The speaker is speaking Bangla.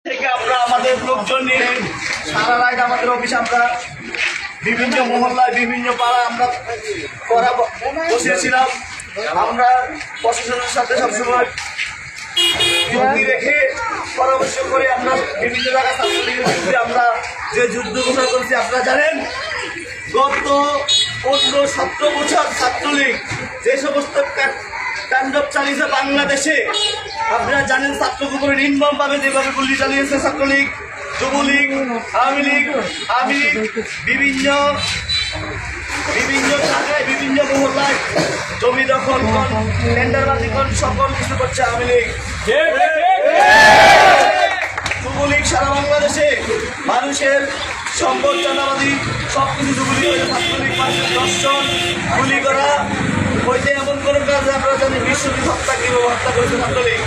থেকে আমরা আমাদের লোকজন নিয়ে সারা রাত আমাদের অফিসে আমরা বিভিন্ন মহল্লায় বিভিন্ন পাড়া আমরা বসেছিলাম। আমরা প্রশাসনের সাথে সবসময় যুক্তি রেখে পরামর্শ করে আমরা বিভিন্ন জায়গায় ছাত্রলীগের বিরুদ্ধে আমরা যে যুদ্ধ ঘোষণা করেছি। আপনারা জানেন গত 15-17 বছর ছাত্রলীগ যে সমস্ত তাণ্ডব চালিয়েছে বাংলাদেশে, আপনারা জানেন ছাত্রকে উপরে নির্মমভাবে যেভাবে গুলি চালিয়েছে ছাত্রলীগ, যুবলীগ, আওয়ামী লীগ, বিভিন্ন জায়গায় বিভিন্ন মহল্লায় জমি দখল কর, টেন্ডারবাজি কর, সকল কিছু করছে আওয়ামী লীগ। যুবলীগ সারা বাংলাদেশে মানুষের সম্পদ চাঁদাবাজি সবকিছু যুবলীগ হয়েছে। ছাত্রলীগ মানুষের দর্শন, গুলি করা হইতে এমন কোনো কাজ আমরা জানি বিশ্বজিৎ হত্যা কিভাবে হত্যা করেছে ছাত্রলীগ।